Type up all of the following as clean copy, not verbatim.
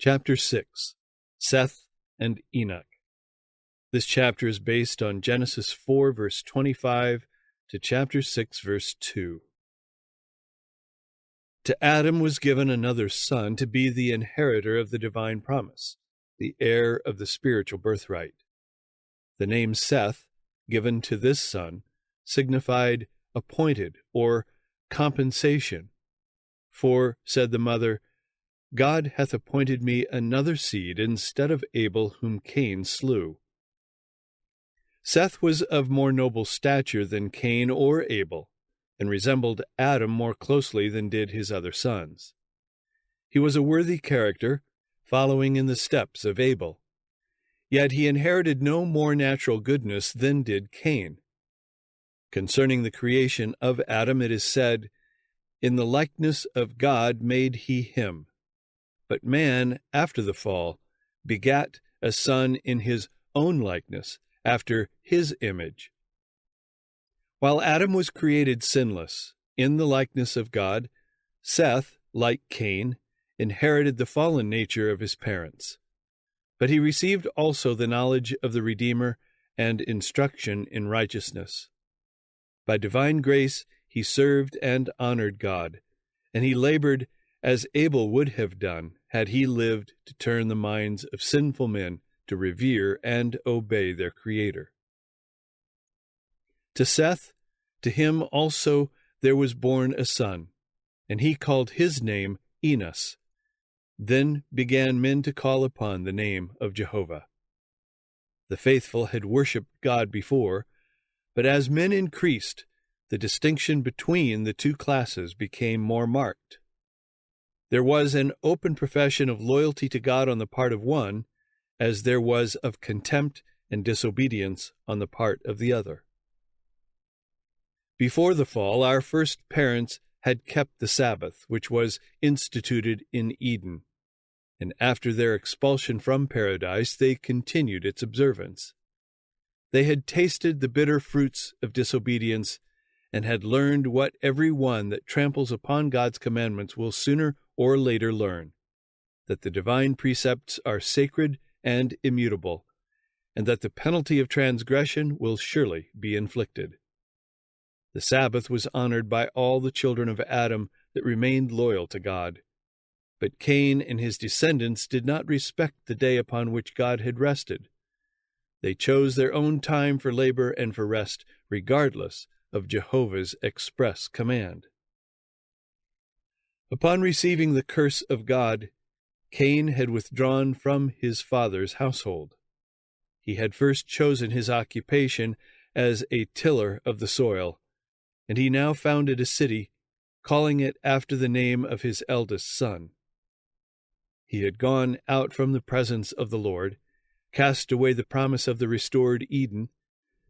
Chapter 6, Seth and Enoch. This chapter is based on Genesis 4, verse 25 to chapter 6, verse 2. To Adam was given another son to be the inheritor of the divine promise, the heir of the spiritual birthright. The name Seth, given to this son, signified appointed or compensation. For, said the mother, God hath appointed me another seed instead of Abel whom Cain slew. Seth was of more noble stature than Cain or Abel, and resembled Adam more closely than did his other sons. He was a worthy character, following in the steps of Abel. Yet he inherited no more natural goodness than did Cain. Concerning the creation of Adam it is said, In the likeness of God made he him. But man, after the fall, begat a son in his own likeness, after his image. While Adam was created sinless, in the likeness of God, Seth, like Cain, inherited the fallen nature of his parents. But he received also the knowledge of the Redeemer and instruction in righteousness. By divine grace he served and honored God, and he labored as Abel would have done had he lived to turn the minds of sinful men to revere and obey their Creator. To Seth, to him also there was born a son, and he called his name Enoch. Then began men to call upon the name of Jehovah. The faithful had worshipped God before, but as men increased, the distinction between the two classes became more marked. There was an open profession of loyalty to God on the part of one, as there was of contempt and disobedience on the part of the other. Before the fall, our first parents had kept the Sabbath, which was instituted in Eden, and after their expulsion from paradise, they continued its observance. They had tasted the bitter fruits of disobedience and had learned what every one that tramples upon God's commandments will sooner or later learn, that the divine precepts are sacred and immutable, and that the penalty of transgression will surely be inflicted. The Sabbath was honored by all the children of Adam that remained loyal to God, but Cain and his descendants did not respect the day upon which God had rested. They chose their own time for labor and for rest, regardless of Jehovah's express command. Upon receiving the curse of God, Cain had withdrawn from his father's household. He had first chosen his occupation as a tiller of the soil, and he now founded a city, calling it after the name of his eldest son. He had gone out from the presence of the Lord, cast away the promise of the restored Eden,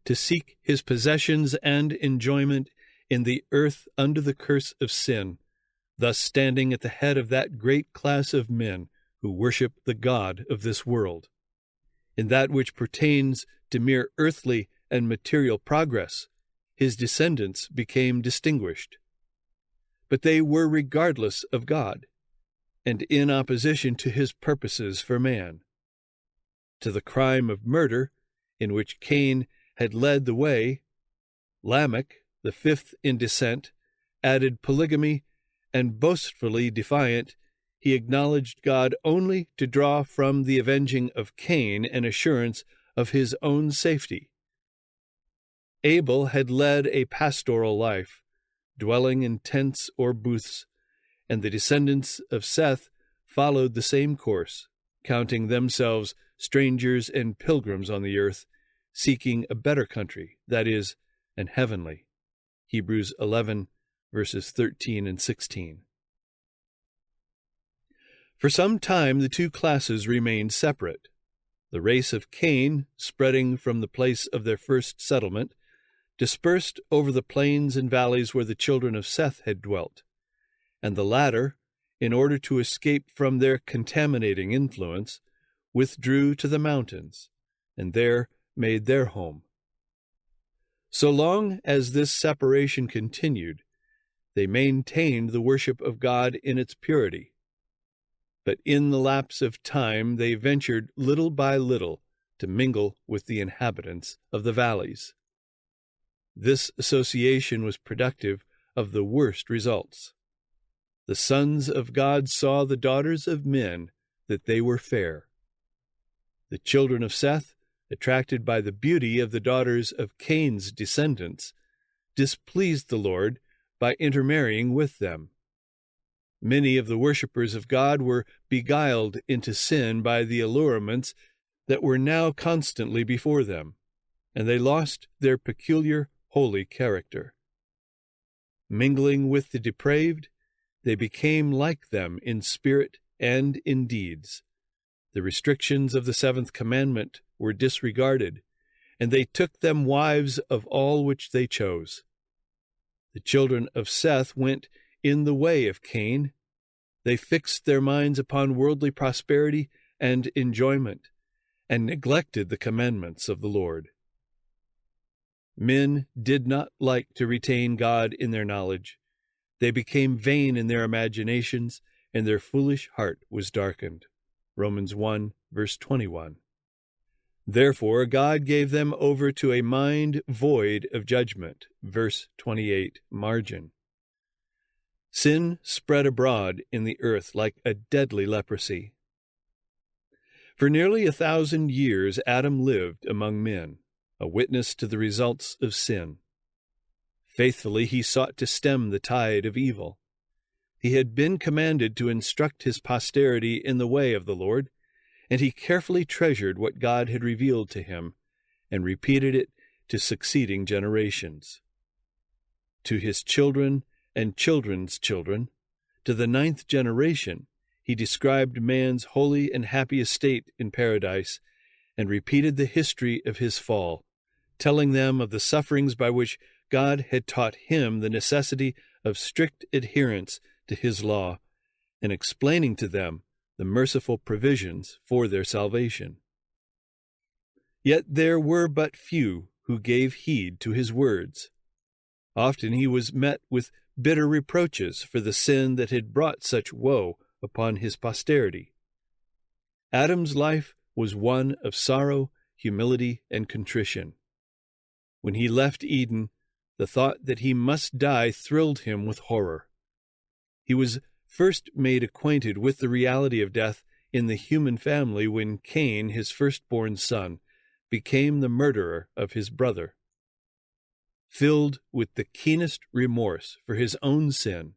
to seek his possessions and enjoyment in the earth under the curse of sin, thus standing at the head of that great class of men who worship the God of this world. In that which pertains to mere earthly and material progress, his descendants became distinguished. But they were regardless of God, and in opposition to his purposes for man. To the crime of murder, in which Cain had led the way, Lamech, the fifth in descent, added polygamy, and boastfully defiant, he acknowledged God only to draw from the avenging of Cain an assurance of his own safety. Abel had led a pastoral life, dwelling in tents or booths, and the descendants of Seth followed the same course, counting themselves strangers and pilgrims on the earth, seeking a better country, that is, an heavenly. Hebrews 11, verses 13 and 16. For some time the two classes remained separate. The race of Cain, spreading from the place of their first settlement, dispersed over the plains and valleys where the children of Seth had dwelt, and the latter, in order to escape from their contaminating influence, withdrew to the mountains, and there made their home. So long as this separation continued, they maintained the worship of God in its purity. but in the lapse of time they ventured little by little to mingle with the inhabitants of the valleys. This association was productive of the worst results. The sons of God saw the daughters of men that they were fair. The children of Seth, attracted by the beauty of the daughters of Cain's descendants, displeased the Lord by intermarrying with them. Many of the worshippers of God were beguiled into sin by the allurements that were now constantly before them, and they lost their peculiar holy character. Mingling with the depraved, they became like them in spirit and in deeds. The restrictions of the seventh commandment were disregarded, and they took them wives of all which they chose. The children of Seth went in the way of Cain. They fixed their minds upon worldly prosperity and enjoyment, and neglected the commandments of the Lord. Men did not like to retain God in their knowledge. They became vain in their imaginations, and their foolish heart was darkened. Romans 1, verse 21. Therefore God gave them over to a mind void of judgment. Verse 28, margin. Sin spread abroad in the earth like a deadly leprosy. For nearly 1,000 years Adam lived among men, a witness to the results of sin. Faithfully he sought to stem the tide of evil. He had been commanded to instruct his posterity in the way of the Lord, and he carefully treasured what God had revealed to him, and repeated it to succeeding generations. To his children and children's children, to the 9th generation, he described man's holy and happy estate in paradise, and repeated the history of his fall, telling them of the sufferings by which God had taught him the necessity of strict adherence to his law, and explaining to them the merciful provisions for their salvation. Yet there were but few who gave heed to his words. Often he was met with bitter reproaches for the sin that had brought such woe upon his posterity. Adam's life was one of sorrow, humility, and contrition. When he left Eden, the thought that he must die thrilled him with horror. He was first made acquainted with the reality of death in the human family when Cain, his firstborn son, became the murderer of his brother. Filled with the keenest remorse for his own sin,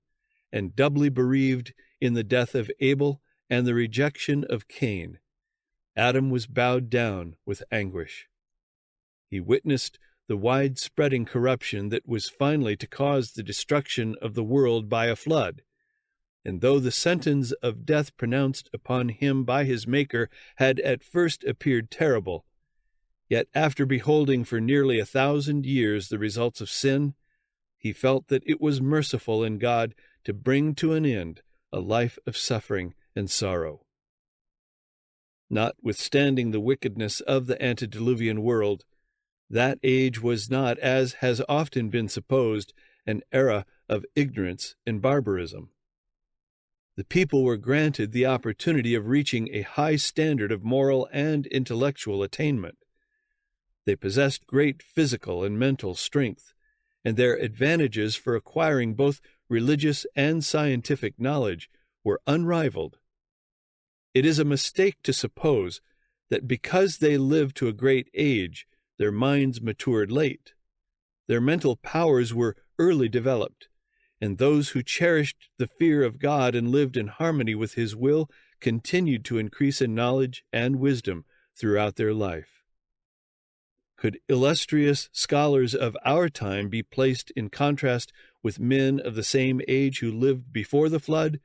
and doubly bereaved in the death of Abel and the rejection of Cain, Adam was bowed down with anguish. He witnessed the wide-spreading corruption that was finally to cause the destruction of the world by a flood. And though the sentence of death pronounced upon him by his Maker had at first appeared terrible, yet after beholding for nearly 1,000 years the results of sin, he felt that it was merciful in God to bring to an end a life of suffering and sorrow. Notwithstanding the wickedness of the antediluvian world, that age was not, as has often been supposed, an era of ignorance and barbarism. The people were granted the opportunity of reaching a high standard of moral and intellectual attainment. They possessed great physical and mental strength, and their advantages for acquiring both religious and scientific knowledge were unrivaled. It is a mistake to suppose that because they lived to a great age, their minds matured late. Their mental powers were early developed, and those who cherished the fear of God and lived in harmony with his will continued to increase in knowledge and wisdom throughout their life. Could illustrious scholars of our time be placed in contrast with men of the same age who lived before the flood,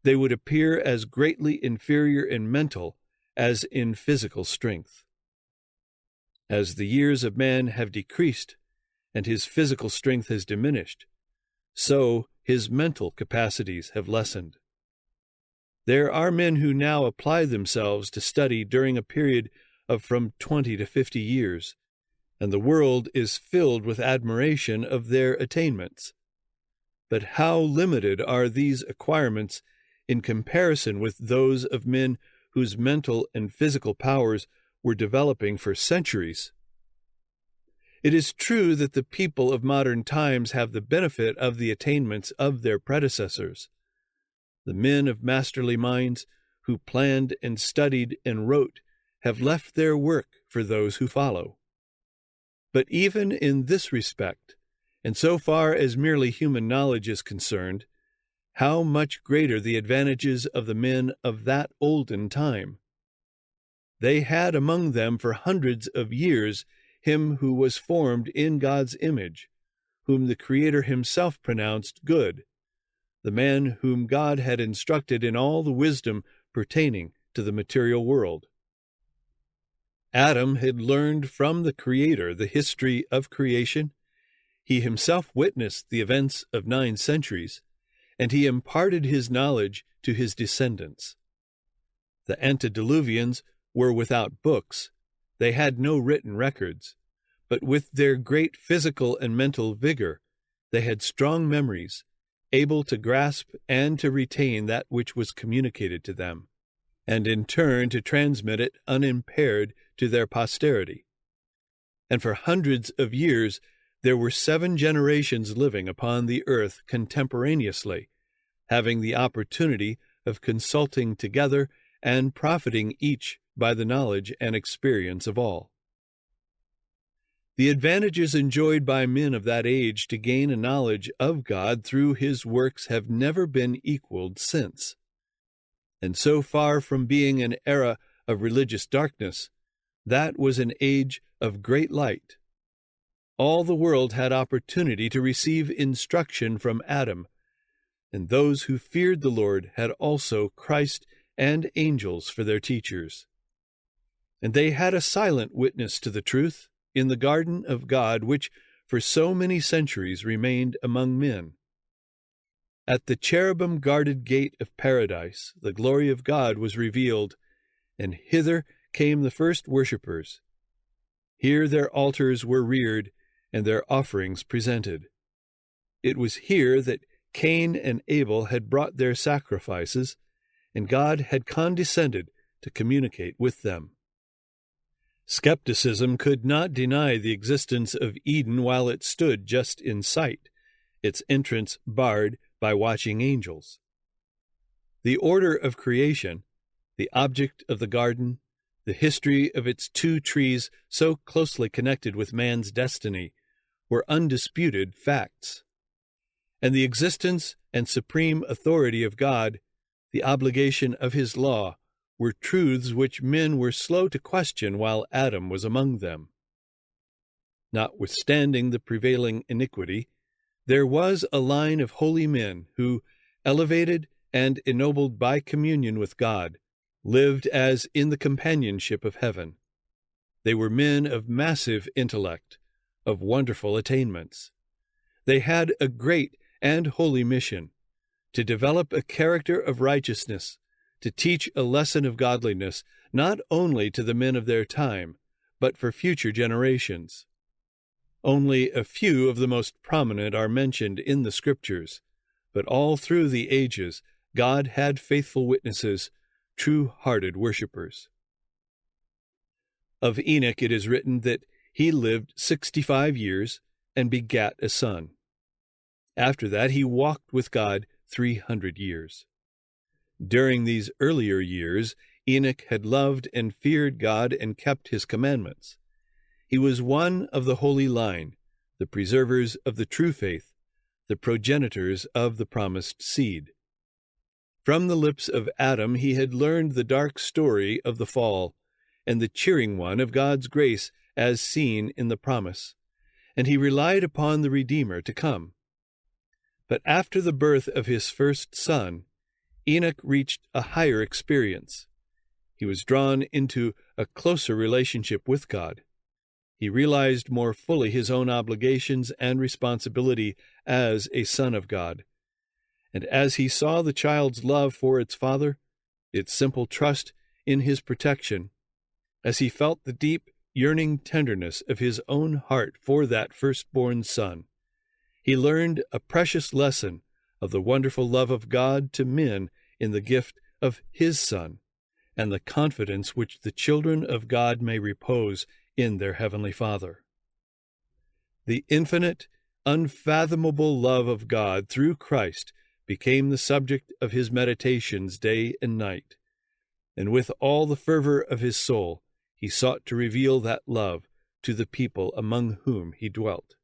they would appear as greatly inferior in mental as in physical strength. As the years of man have decreased, and his physical strength has diminished, so his mental capacities have lessened. There are men who now apply themselves to study during a period of from 20 to 50 years, and the world is filled with admiration of their attainments. But how limited are these acquirements in comparison with those of men whose mental and physical powers were developing for centuries. It is true that the people of modern times have the benefit of the attainments of their predecessors. The men of masterly minds who planned and studied and wrote have left their work for those who follow. But even in this respect, and so far as merely human knowledge is concerned, how much greater the advantages of the men of that olden time! They had among them for hundreds of years him who was formed in God's image, whom the Creator himself pronounced good, the man whom God had instructed in all the wisdom pertaining to the material world. Adam had learned from the Creator the history of creation. He himself witnessed the events of 9 centuries, and he imparted his knowledge to his descendants. The antediluvians were without books. They had no written records, but with their great physical and mental vigor, they had strong memories, able to grasp and to retain that which was communicated to them, and in turn to transmit it unimpaired to their posterity. And for hundreds of years there were 7 generations living upon the earth contemporaneously, having the opportunity of consulting together and profiting each by the knowledge and experience of all. The advantages enjoyed by men of that age to gain a knowledge of God through his works have never been equaled since. And so far from being an era of religious darkness, that was an age of great light. All the world had opportunity to receive instruction from Adam, and those who feared the Lord had also Christ and angels for their teachers. And they had a silent witness to the truth in the garden of God, which for so many centuries remained among men. At the cherubim-guarded gate of paradise, the glory of God was revealed, and hither came the first worshippers. Here their altars were reared, and their offerings presented. It was here that Cain and Abel had brought their sacrifices, and God had condescended to communicate with them. Skepticism could not deny the existence of Eden while it stood just in sight, its entrance barred by watching angels. The order of creation, the object of the garden, the history of its 2 trees so closely connected with man's destiny, were undisputed facts. And the existence and supreme authority of God, the obligation of his law, were truths which men were slow to question while Adam was among them. Notwithstanding the prevailing iniquity, there was a line of holy men who, elevated and ennobled by communion with God, lived as in the companionship of heaven. They were men of massive intellect, of wonderful attainments. They had a great and holy mission, to develop a character of righteousness, to teach a lesson of godliness, not only to the men of their time, but for future generations. Only a few of the most prominent are mentioned in the Scriptures, but all through the ages God had faithful witnesses, true-hearted worshippers. Of Enoch it is written that he lived 65 years and begat a son. After that he walked with God 300 years. During these earlier years, Enoch had loved and feared God and kept his commandments. He was one of the holy line, the preservers of the true faith, the progenitors of the promised seed. From the lips of Adam he had learned the dark story of the fall, and the cheering one of God's grace as seen in the promise, and he relied upon the Redeemer to come. But after the birth of his first son, Enoch reached a higher experience. He was drawn into a closer relationship with God. He realized more fully his own obligations and responsibility as a son of God. And as he saw the child's love for its father, its simple trust in his protection, as he felt the deep, yearning tenderness of his own heart for that firstborn son, he learned a precious lesson of the wonderful love of God to men in the gift of his Son, and the confidence which the children of God may repose in their heavenly Father. The infinite, unfathomable love of God through Christ became the subject of his meditations day and night, and with all the fervor of his soul he sought to reveal that love to the people among whom he dwelt.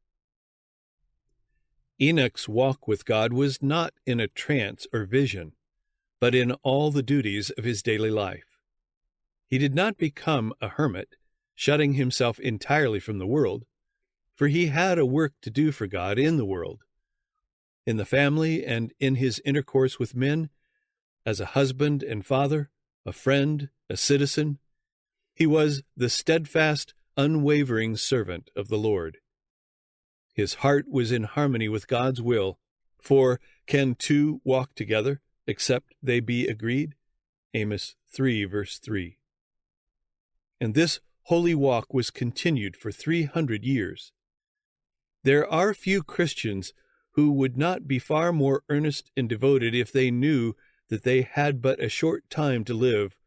Enoch's walk with God was not in a trance or vision, but in all the duties of his daily life. He did not become a hermit, shutting himself entirely from the world, for he had a work to do for God in the world. In the family and in his intercourse with men, as a husband and father, a friend, a citizen, he was the steadfast, unwavering servant of the Lord. His heart was in harmony with God's will, for can two walk together except they be agreed? Amos 3, verse 3. And this holy walk was continued for 300 years. There are few Christians who would not be far more earnest and devoted if they knew that they had but a short time to live,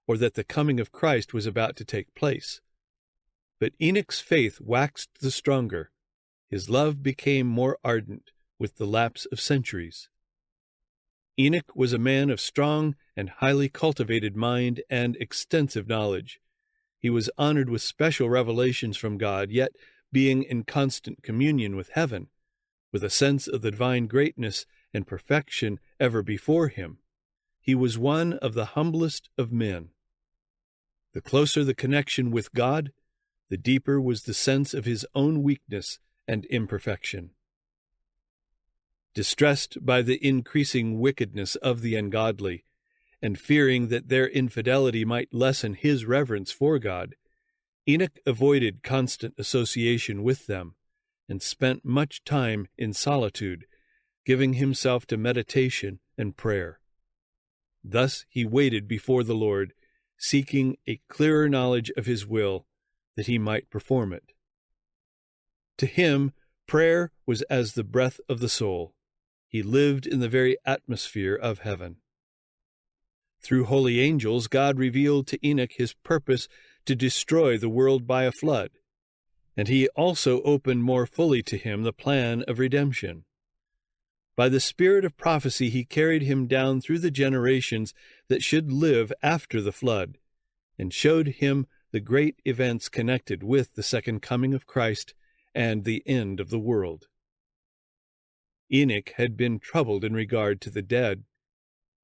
or that the coming of Christ was about to take place. But Enoch's faith waxed the stronger. His love became more ardent with the lapse of centuries. Enoch was a man of strong and highly cultivated mind and extensive knowledge. He was honored with special revelations from God, yet being in constant communion with heaven, with a sense of the divine greatness and perfection ever before him, he was one of the humblest of men. The closer the connection with God, the deeper was the sense of his own weakness and imperfection. Distressed by the increasing wickedness of the ungodly, and fearing that their infidelity might lessen his reverence for God, Enoch avoided constant association with them, and spent much time in solitude, giving himself to meditation and prayer. Thus he waited before the Lord, seeking a clearer knowledge of his will, that he might perform it. To him, prayer was as the breath of the soul. He lived in the very atmosphere of heaven. Through holy angels, God revealed to Enoch his purpose to destroy the world by a flood, and he also opened more fully to him the plan of redemption. By the spirit of prophecy he carried him down through the generations that should live after the flood, and showed him the great events connected with the second coming of Christ and the end of the world. Enoch had been troubled in regard to the dead.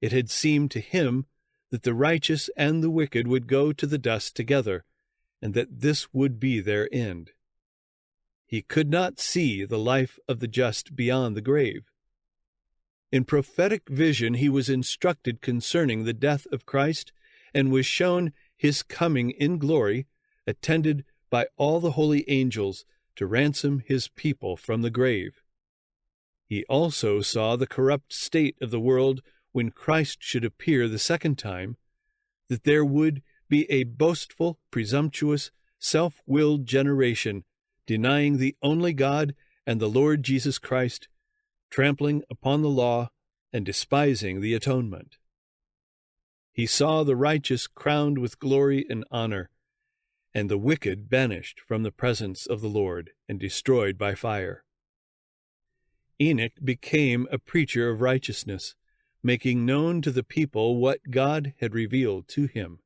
It had seemed to him that the righteous and the wicked would go to the dust together, and that this would be their end. He could not see the life of the just beyond the grave. In prophetic vision he was instructed concerning the death of Christ, and was shown his coming in glory, attended by all the holy angels, to ransom his people from the grave. He also saw the corrupt state of the world when Christ should appear the second time, that there would be a boastful, presumptuous, self-willed generation, denying the only God and the Lord Jesus Christ, trampling upon the law and despising the atonement. He saw the righteous crowned with glory and honor, and the wicked banished from the presence of the Lord and destroyed by fire. Enoch became a preacher of righteousness, making known to the people what God had revealed to him.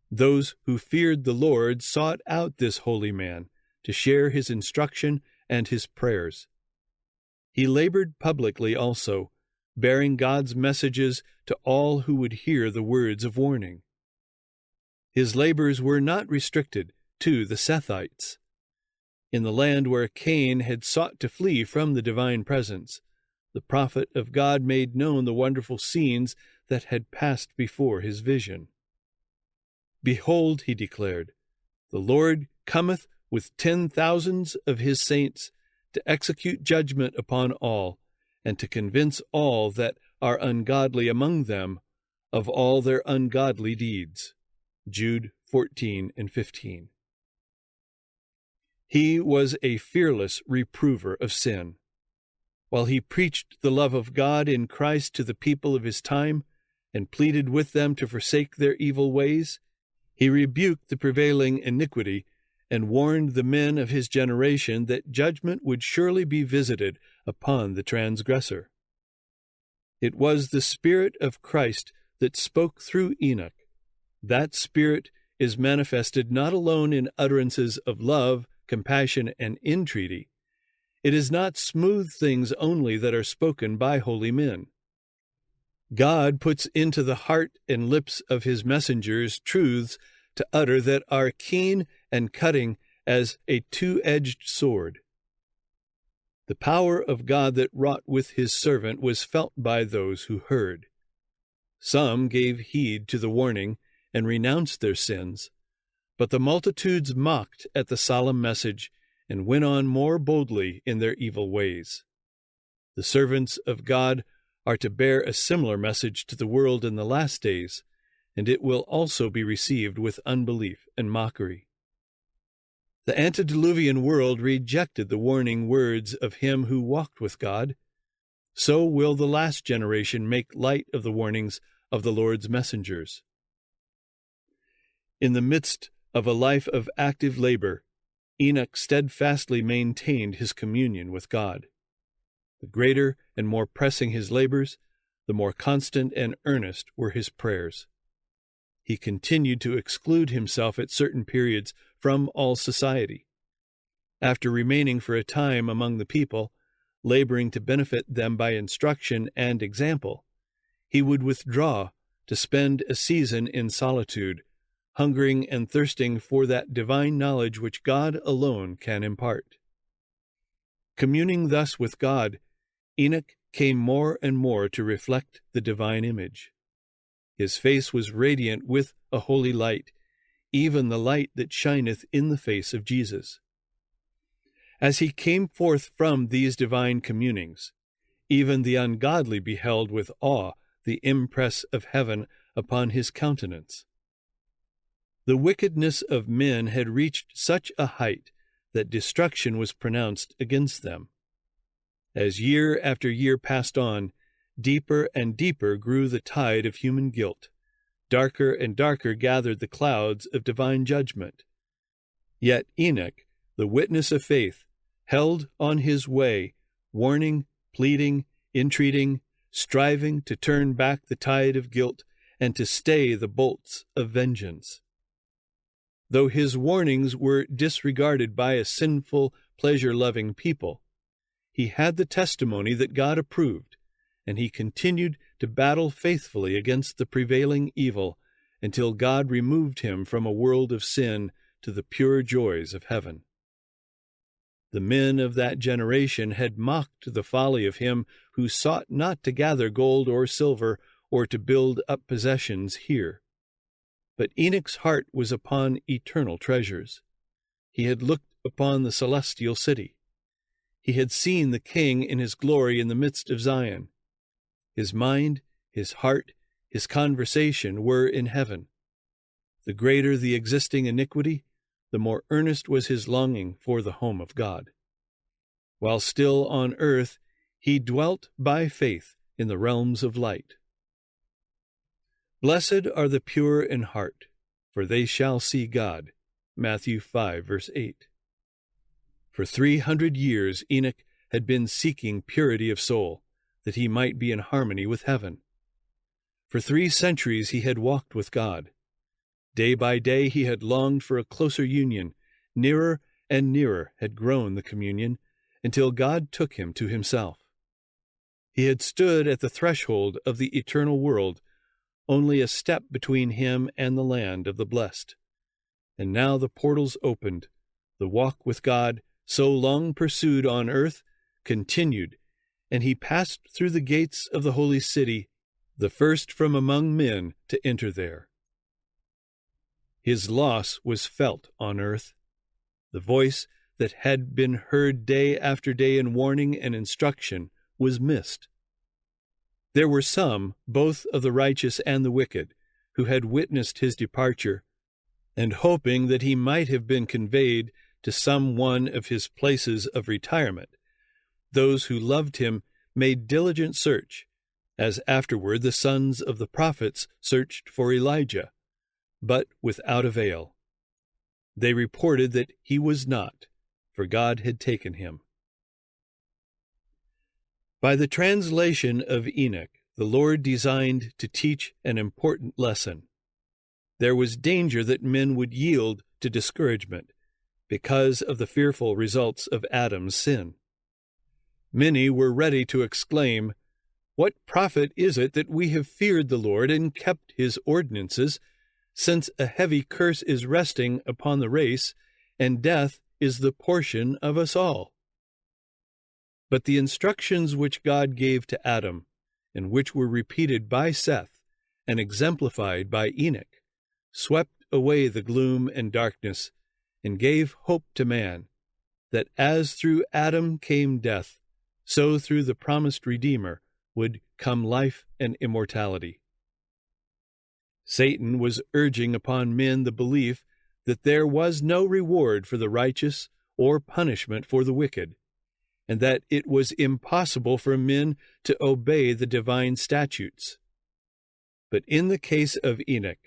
Those who feared the Lord sought out this holy man to share his instruction and his prayers. He labored publicly also, bearing God's messages to all who would hear the words of warning. His labors were not restricted to the Sethites. In the land where Cain had sought to flee from the divine presence, the prophet of God made known the wonderful scenes that had passed before his vision. "Behold," he declared, "the Lord cometh with 10,000s of his saints to execute judgment upon all, and to convince all that are ungodly among them of all their ungodly deeds." Jude 14 and 15. He was a fearless reprover of sin. while he preached the love of God in Christ to the people of his time and pleaded with them to forsake their evil ways, he rebuked the prevailing iniquity and warned the men of his generation that judgment would surely be visited upon the transgressor. It was the Spirit of Christ that spoke through Enoch. That Spirit is manifested not alone in utterances of love, compassion, and entreaty. It is not smooth things only that are spoken by holy men. God puts into the heart and lips of his messengers truths to utter that are keen and cutting as a two-edged sword. The power of God that wrought with his servant was felt by those who heard. Some gave heed to the warning and renounced their sins, but the multitudes mocked at the solemn message and went on more boldly in their evil ways. The servants of God are to bear a similar message to the world in the last days, and it will also be received with unbelief and mockery. The antediluvian world rejected the warning words of him who walked with God. So will the last generation make light of the warnings of the Lord's messengers. In the midst of a life of active labor, Enoch steadfastly maintained his communion with God. The greater and more pressing his labors, the more constant and earnest were his prayers. He continued to exclude himself at certain periods from all society. After remaining for a time among the people, laboring to benefit them by instruction and example, he would withdraw to spend a season in solitude, hungering and thirsting for that divine knowledge which God alone can impart. Communing thus with God, Enoch came more and more to reflect the divine image. His face was radiant with a holy light, even the light that shineth in the face of Jesus. As he came forth from these divine communings, even the ungodly beheld with awe the impress of heaven upon his countenance. The wickedness of men had reached such a height that destruction was pronounced against them. As year after year passed on, deeper and deeper grew the tide of human guilt. Darker and darker gathered the clouds of divine judgment. Yet Enoch, the witness of faith, held on his way, warning, pleading, entreating, striving to turn back the tide of guilt and to stay the bolts of vengeance. Though his warnings were disregarded by a sinful, pleasure-loving people, he had the testimony that God approved, and he continued to battle faithfully against the prevailing evil until God removed him from a world of sin to the pure joys of heaven. The men of that generation had mocked the folly of him who sought not to gather gold or silver or to build up possessions here. But Enoch's heart was upon eternal treasures. He had looked upon the celestial city. He had seen the King in his glory in the midst of Zion. His mind, his heart, his conversation were in heaven. The greater the existing iniquity, the more earnest was his longing for the home of God. While still on earth, he dwelt by faith in the realms of light. Blessed are the pure in heart, for they shall see God. Matthew 5, verse 8. For 300 years Enoch had been seeking purity of soul, that he might be in harmony with heaven. For 3 centuries he had walked with God. Day by day he had longed for a closer union. Nearer and nearer had grown the communion, until God took him to himself. He had stood at the threshold of the eternal world, only a step between him and the land of the blessed. And now the portals opened. The walk with God, so long pursued on earth, continued, and he passed through the gates of the holy city, the first from among men to enter there. His loss was felt on earth. The voice that had been heard day after day in warning and instruction was missed. There were some, both of the righteous and the wicked, who had witnessed his departure, and hoping that he might have been conveyed to some one of his places of retirement, those who loved him made diligent search, as afterward the sons of the prophets searched for Elijah, but without avail. They reported that he was not, for God had taken him. By the translation of Enoch, the Lord designed to teach an important lesson. There was danger that men would yield to discouragement because of the fearful results of Adam's sin. Many were ready to exclaim, "What profit is it that we have feared the Lord and kept his ordinances, since a heavy curse is resting upon the race, and death is the portion of us all?" But the instructions which God gave to Adam, and which were repeated by Seth and exemplified by Enoch, swept away the gloom and darkness, and gave hope to man, that as through Adam came death, so through the promised Redeemer would come life and immortality. Satan was urging upon men the belief that there was no reward for the righteous or punishment for the wicked, and that it was impossible for men to obey the divine statutes. But in the case of Enoch,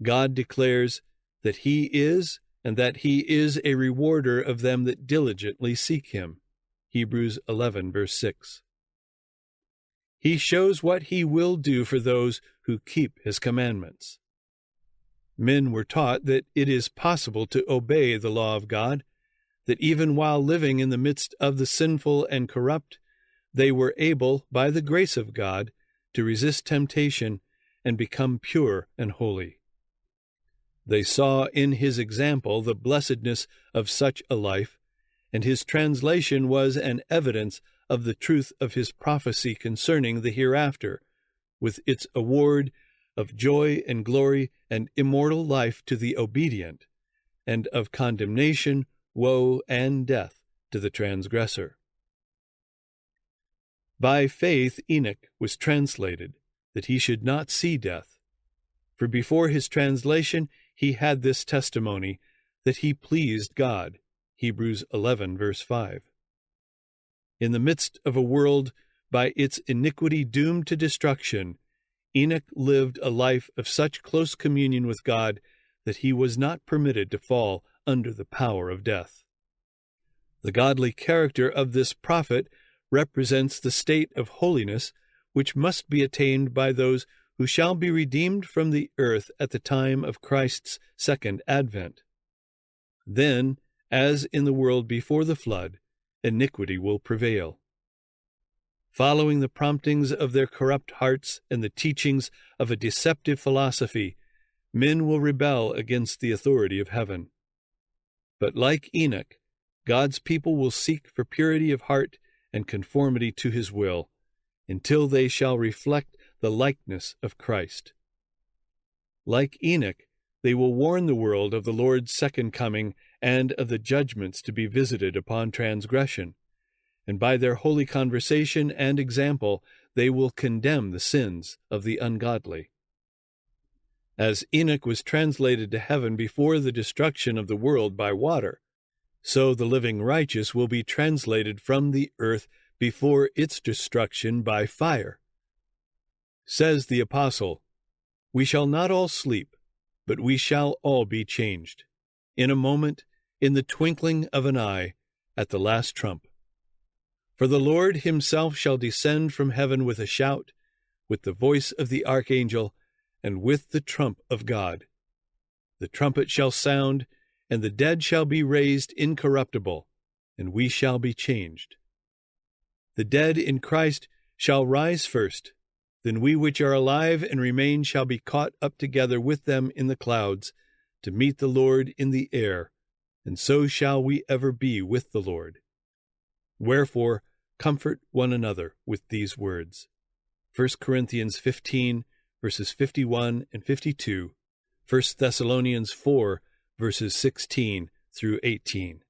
God declares that he is, and that he is a rewarder of them that diligently seek him. Hebrews 11, verse 6. He shows what he will do for those who keep his commandments. Men were taught that it is possible to obey the law of God, that even while living in the midst of the sinful and corrupt, they were able, by the grace of God, to resist temptation and become pure and holy. They saw in his example the blessedness of such a life, and his translation was an evidence of the truth of his prophecy concerning the hereafter, with its award of joy and glory and immortal life to the obedient, and of condemnation, woe, and death to the transgressor. By faith Enoch was translated, that he should not see death. For before his translation he had this testimony, that he pleased God. Hebrews 11, verse 5. In the midst of a world by its iniquity doomed to destruction, Enoch lived a life of such close communion with God that he was not permitted to fall under the power of death. The godly character of this prophet represents the state of holiness which must be attained by those who shall be redeemed from the earth at the time of Christ's second advent. Then, as in the world before the flood, iniquity will prevail. Following the promptings of their corrupt hearts and the teachings of a deceptive philosophy, men will rebel against the authority of heaven. But like Enoch, God's people will seek for purity of heart and conformity to his will, until they shall reflect the likeness of Christ. Like Enoch, they will warn the world of the Lord's second coming and of the judgments to be visited upon transgression, and by their holy conversation and example they will condemn the sins of the ungodly. As Enoch was translated to heaven before the destruction of the world by water, so the living righteous will be translated from the earth before its destruction by fire. Says the apostle, "We shall not all sleep, but we shall all be changed, in a moment, in the twinkling of an eye, at the last trump. For the Lord himself shall descend from heaven with a shout, with the voice of the archangel, and with the trump of God. The trumpet shall sound, and the dead shall be raised incorruptible, and we shall be changed. The dead in Christ shall rise first, then we which are alive and remain shall be caught up together with them in the clouds, to meet the Lord in the air, and so shall we ever be with the Lord. Wherefore, comfort one another with these words." 1 Corinthians 15, verses 51 and 52, 1 Thessalonians 4, verses 16 through 18.